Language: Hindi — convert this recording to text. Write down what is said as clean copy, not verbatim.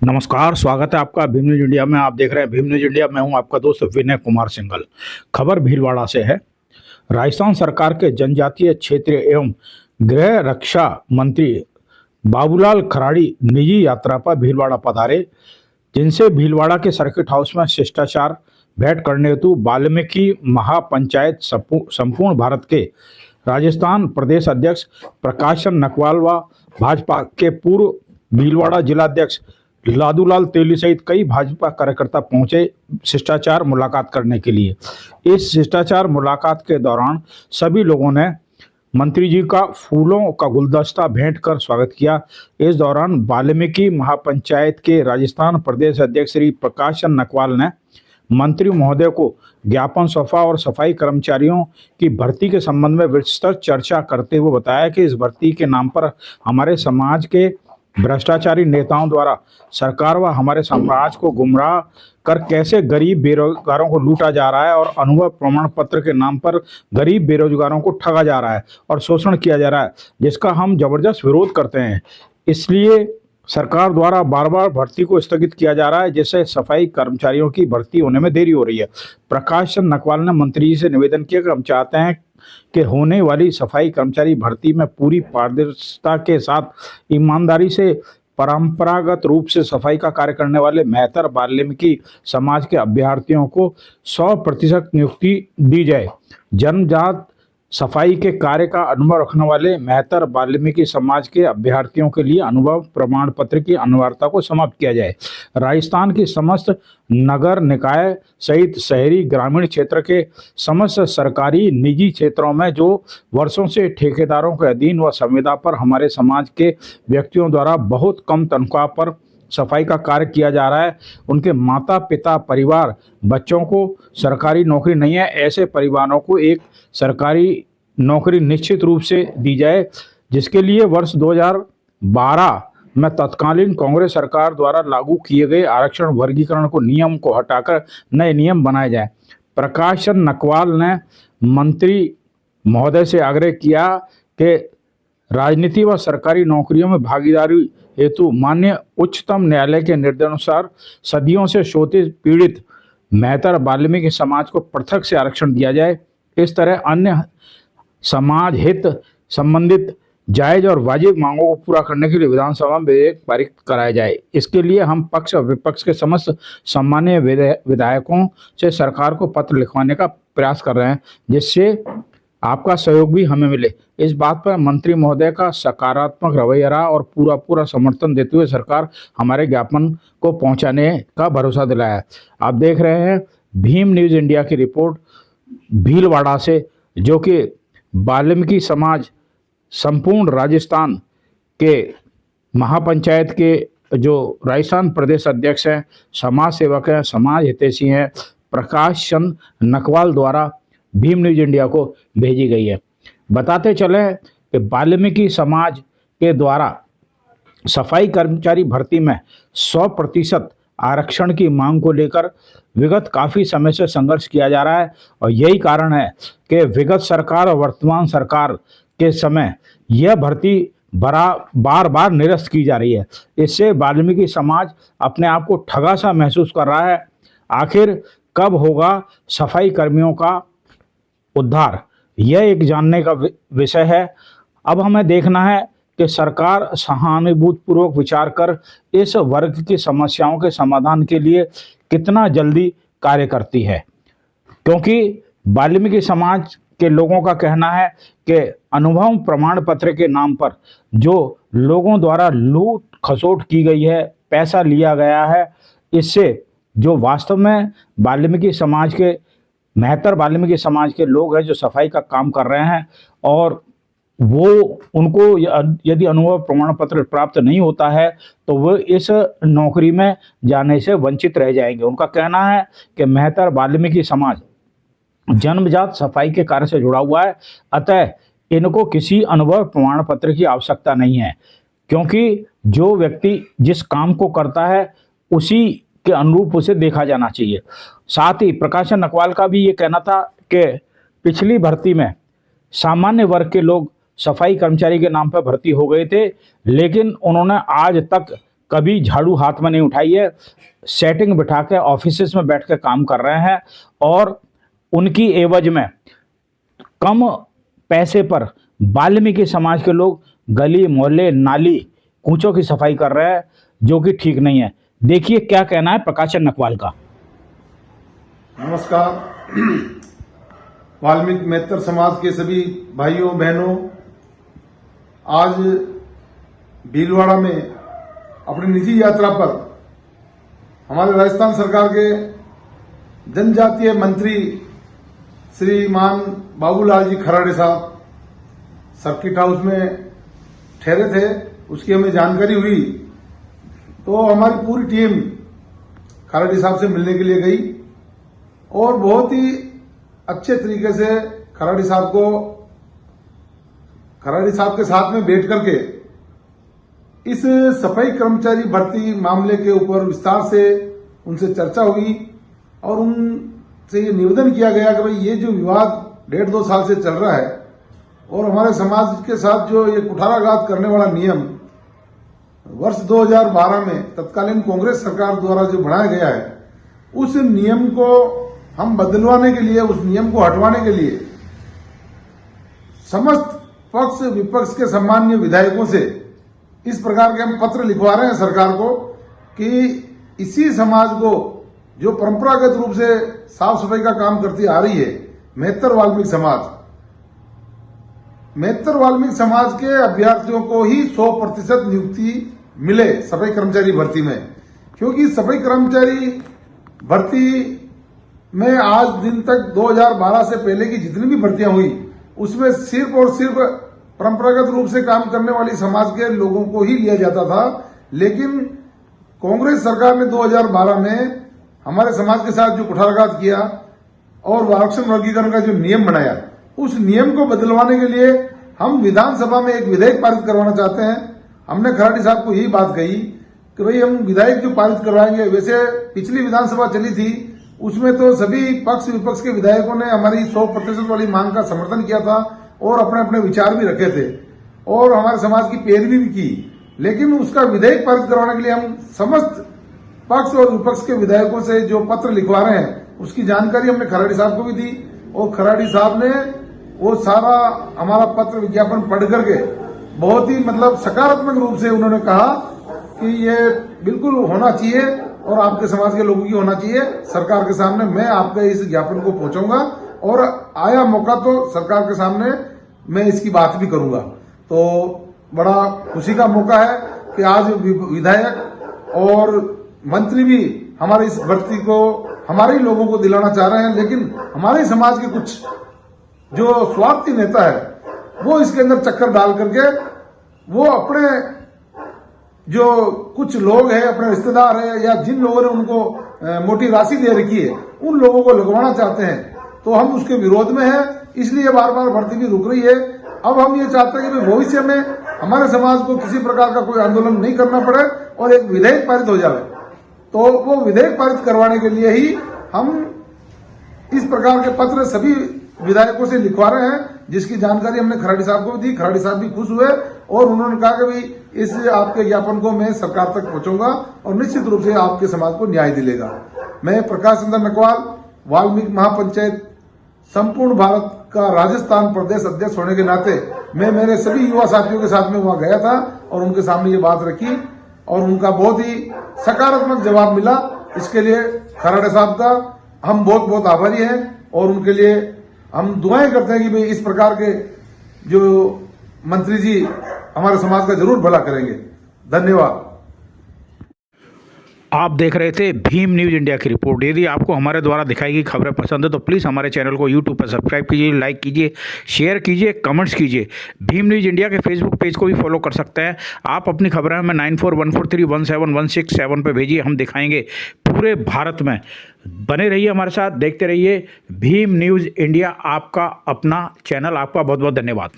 नमस्कार, स्वागत है आपका भीम न्यूज इंडिया में। आप देख रहे हैं भीम न्यूज इंडिया। मैं हूं आपका दोस्त विनय कुमार सिंघल। खबर भीलवाड़ा से है। राजस्थान सरकार के जनजातीय क्षेत्र एवं गृह रक्षा मंत्री बाबूलाल खराड़ी निजी यात्रा पर भीलवाड़ा पधारे, जिनसे भीलवाड़ा के सर्किट हाउस में शिष्टाचार भेंट करने हेतु वाल्मीकि महापंचायत संपूर्ण भारत के राजस्थान प्रदेश अध्यक्ष प्रकाश चंद नकवाल व भाजपा के पूर्व भीलवाड़ा जिलाध्यक्ष लादूलाल तेली सहित कई भाजपा कार्यकर्ता पहुंचे शिष्टाचार मुलाकात करने के लिए। इस शिष्टाचार मुलाकात के दौरान सभी लोगों ने मंत्री जी का फूलों का गुलदस्ता भेंट कर स्वागत किया। इस दौरान वाल्मीकि महापंचायत के राजस्थान प्रदेश अध्यक्ष श्री प्रकाश चंद नकवाल ने मंत्री महोदय को ज्ञापन सौंपा और सफाई कर्मचारियों की भर्ती के संबंध में विस्तृत चर्चा करते हुए बताया कि इस भर्ती के नाम पर हमारे समाज के भ्रष्टाचारी नेताओं द्वारा सरकार व हमारे समाज को गुमराह कर कैसे गरीब बेरोजगारों को लूटा जा रहा है और अनुभव प्रमाण पत्र के नाम पर गरीब बेरोजगारों को ठगा जा रहा है और शोषण किया जा रहा है, जिसका हम जबरदस्त विरोध करते हैं। इसलिए सरकार द्वारा बार बार भर्ती को स्थगित किया जा रहा है, जिससे सफाई कर्मचारियों की भर्ती होने में देरी हो रही है। प्रकाश चंद नकवाल ने मंत्री जी से निवेदन किया कि हम चाहते हैं कि होने वाली सफाई कर्मचारी भर्ती में पूरी पारदर्शिता के साथ ईमानदारी से परंपरागत रूप से सफाई का कार्य करने वाले मेहतर वाल्मीकि समाज के अभ्यर्थियों को 100% नियुक्ति दी जाए। जन्मजात सफाई के कार्य का अनुभव रखने वाले मेहतर वाल्मीकि समाज के अभ्यर्थियों के लिए अनुभव प्रमाण पत्र की अनिवार्यता को समाप्त किया जाए। राजस्थान की समस्त नगर निकाय सहित शहरी ग्रामीण क्षेत्र के समस्त सरकारी निजी क्षेत्रों में जो वर्षों से ठेकेदारों के अधीन व संविदा पर हमारे समाज के व्यक्तियों द्वारा बहुत कम तनख्वाह पर सफाई का कार्य किया जा रहा है, उनके माता पिता परिवार बच्चों को सरकारी नौकरी नहीं है, ऐसे परिवारों को एक सरकारी नौकरी निश्चित रूप से दी जाए, जिसके लिए वर्ष 2012 में तत्कालीन कांग्रेस सरकार द्वारा लागू किए गए आरक्षण वर्गीकरण को नियम को हटाकर नए नियम बनाए जाए। प्रकाश चंद नकवाल ने मंत्री महोदय से आग्रह किया कि राजनीति व सरकारी नौकरियों में भागीदारी हेतु माननीय उच्चतम न्यायालय के निर्देशानुसार सदियों से शोषित पीड़ित मेहतर वाल्मीकि समाज को पृथक से आरक्षण दिया जाए। इस तरह अन्य समाज हित संबंधित जायज और वाजिब मांगों को पूरा करने के लिए विधानसभा में विधेयक पारित कराया जाए। इसके लिए हम पक्ष और विपक्ष के समस्त सम्मानीय विधायकों से सरकार को पत्र लिखवाने का प्रयास कर रहे हैं, जिससे आपका सहयोग भी हमें मिले। इस बात पर मंत्री महोदय का सकारात्मक रवैया रहा और पूरा समर्थन देते हुए सरकार हमारे ज्ञापन को पहुंचाने का भरोसा दिलाया। आप देख रहे हैं भीम न्यूज इंडिया की रिपोर्ट भीलवाड़ा से, जो कि वाल्मीकि समाज संपूर्ण राजस्थान के महापंचायत के जो राजस्थान प्रदेश अध्यक्ष हैं, समाज सेवक हैं, समाज हितैषी हैं, प्रकाश चंद नकवाल द्वारा भीम न्यूज इंडिया को भेजी गई है। बताते चले कि वाल्मीकि समाज के द्वारा सफाई कर्मचारी भर्ती में 100% आरक्षण की मांग को लेकर विगत काफ़ी समय से संघर्ष किया जा रहा है और यही कारण है कि विगत सरकार और वर्तमान सरकार के समय यह भर्ती बार बार निरस्त की जा रही है। इससे वाल्मीकि समाज अपने आप को ठगा सा महसूस कर रहा है। आखिर कब होगा सफाई कर्मियों का उद्धार, यह एक जानने का विषय है। अब हमें देखना है कि सरकार सहानुभूतिपूर्वक विचार कर इस वर्ग की समस्याओं के समाधान के लिए कितना जल्दी कार्य करती है, क्योंकि वाल्मीकि समाज के लोगों का कहना है कि अनुभव प्रमाण पत्र के नाम पर जो लोगों द्वारा लूट खसोट की गई है, पैसा लिया गया है, इससे जो वास्तव में वाल्मीकि समाज के मेहतर वाल्मीकि समाज के लोग हैं जो सफाई का काम कर रहे हैं और वो उनको यदि अनुभव प्रमाण पत्र प्राप्त नहीं होता है तो वो इस नौकरी में जाने से वंचित रह जाएंगे। उनका कहना है कि मेहतर वाल्मीकि समाज जन्मजात सफाई के कार्य से जुड़ा हुआ है, अतः इनको किसी अनुभव प्रमाण पत्र की आवश्यकता नहीं है, क्योंकि जो व्यक्ति जिस काम को करता है उसी के अनुरूप उसे देखा जाना चाहिए। साथ ही प्रकाश चंद नकवाल का भी ये कहना था कि पिछली भर्ती में सामान्य वर्ग के लोग सफाई कर्मचारी के नाम पर भर्ती हो गए थे, लेकिन उन्होंने आज तक कभी झाड़ू हाथ में नहीं उठाई है, सेटिंग बिठा के ऑफिस में बैठ के काम कर रहे हैं और उनकी एवज में कम पैसे पर वाल्मीकि समाज के लोग गली मोहल्ले नाली कूचों की सफाई कर रहे हैं, जो कि ठीक नहीं है। देखिए क्या कहना है प्रकाशन नकवाल का। नमस्कार। वाल्मीकि मेहतर समाज के सभी भाइयों बहनों, आज भीलवाड़ा में अपनी निजी यात्रा पर हमारे राजस्थान सरकार के जनजातीय मंत्री श्रीमान बाबूलाल जी खराड़े साहब सर्किट हाउस में ठहरे थे। उसकी हमें जानकारी हुई तो हमारी पूरी टीम खराड़ी साहब से मिलने के लिए गई और बहुत ही अच्छे तरीके से खराड़ी साहब के साथ में बैठ करके इस सफाई कर्मचारी भर्ती मामले के ऊपर विस्तार से उनसे चर्चा हुई और उनसे ये निवेदन किया गया कि भाई ये जो विवाद 1.5-2 साल से चल रहा है और हमारे समाज के साथ जो ये कुठाराघात करने वाला नियम वर्ष 2012 में तत्कालीन कांग्रेस सरकार द्वारा जो बनाया गया है, उस नियम को हम बदलवाने के लिए, उस नियम को हटवाने के लिए समस्त पक्ष विपक्ष के सम्मानीय विधायकों से इस प्रकार के हम पत्र लिखवा रहे हैं सरकार को कि इसी समाज को जो परंपरागत रूप से साफ सफाई का काम करती आ रही है, मेहतर वाल्मीकि समाज के अभ्यर्थियों को ही 100% नियुक्ति मिले सफाई कर्मचारी भर्ती में, क्योंकि सफाई कर्मचारी भर्ती में आज दिन तक 2012 से पहले की जितनी भी भर्तियां हुई उसमें सिर्फ और सिर्फ परंपरागत रूप से काम करने वाली समाज के लोगों को ही लिया जाता था। लेकिन कांग्रेस सरकार ने 2012 में हमारे समाज के साथ जो कुठाराघात किया और आरक्षण वर्गीकरण का जो नियम बनाया, उस नियम को बदलवाने के लिए हम विधानसभा में एक विधेयक पारित करवाना चाहते हैं। हमने खराड़ी साहब को यही बात कही कि भाई हम विधेयक जो पारित करवाएंगे, वैसे पिछली विधानसभा चली थी उसमें तो सभी पक्ष विपक्ष के विधायकों ने हमारी 100% वाली मांग का समर्थन किया था और अपने अपने विचार भी रखे थे और हमारे समाज की पैरवी भी की। लेकिन उसका विधेयक पारित करवाने के लिए हम समस्त पक्ष और विपक्ष के विधायकों से जो पत्र लिखवा रहे हैं, उसकी जानकारी हमने खराड़ी साहब को भी दी और खराड़ी साहब ने वो सारा हमारा पत्र विज्ञापन पढ़ करके बहुत ही सकारात्मक रूप से उन्होंने कहा कि ये बिल्कुल होना चाहिए और आपके समाज के लोगों की होना चाहिए। सरकार के सामने मैं आपके इस ज्ञापन को पहुंचाऊंगा और आया मौका तो सरकार के सामने मैं इसकी बात भी करूंगा। तो बड़ा खुशी का मौका है कि आज विधायक और मंत्री भी हमारी इस भर्ती को हमारे लोगों को दिलाना चाह रहे हैं, लेकिन हमारे समाज के कुछ जो स्वार्थी नेता है वो इसके अंदर चक्कर डाल करके वो अपने जो कुछ लोग हैं, अपने रिश्तेदार हैं या जिन लोगों ने उनको मोटी राशि दे रखी है, उन लोगों को लगवाना चाहते हैं। तो हम उसके विरोध में हैं, इसलिए बार बार भर्ती भी रुक रही है। अब हम ये चाहते हैं कि भविष्य में हमारे समाज को किसी प्रकार का कोई आंदोलन नहीं करना पड़े और एक विधेयक पारित हो जाए। तो वो विधेयक पारित करवाने के लिए ही हम इस प्रकार के पत्र सभी विधायकों से लिखवा रहे हैं, जिसकी जानकारी हमने खराड़ी साहब को दी। खराड़ी साहब भी खुश हुए और उन्होंने कहा कि भाई इस आपके ज्ञापन को मैं सरकार तक पहुंचाऊंगा और निश्चित रूप से आपके समाज को न्याय दिलेगा। मैं प्रकाश चंद्र नकवाल, वाल्मीकि महापंचायत संपूर्ण भारत का राजस्थान प्रदेश अध्यक्ष होने के नाते मैं मेरे सभी युवा साथियों के साथ में वहां गया था और उनके सामने ये बात रखी और उनका बहुत ही सकारात्मक जवाब मिला। इसके लिए खराड़े साहब का हम बहुत बहुत आभारी हैं और उनके लिए हम दुआएं करते हैं कि भाई इस प्रकार के जो मंत्री जी हमारे समाज का जरूर भला करेंगे। धन्यवाद। आप देख रहे थे भीम न्यूज़ इंडिया की रिपोर्ट। यदि आपको हमारे द्वारा दिखाई गई खबरें पसंद है तो प्लीज़ हमारे चैनल को यूट्यूब पर सब्सक्राइब कीजिए, लाइक कीजिए, शेयर कीजिए, कमेंट्स कीजिए। भीम न्यूज़ इंडिया के फेसबुक पेज को भी फॉलो कर सकते हैं। आप अपनी खबरें हमें 9414317167 पर भेजिए, हम दिखाएंगे पूरे भारत में। बने रहिए हमारे साथ, देखते रहिए भीम न्यूज़ इंडिया, आपका अपना चैनल। आपका बहुत बहुत धन्यवाद।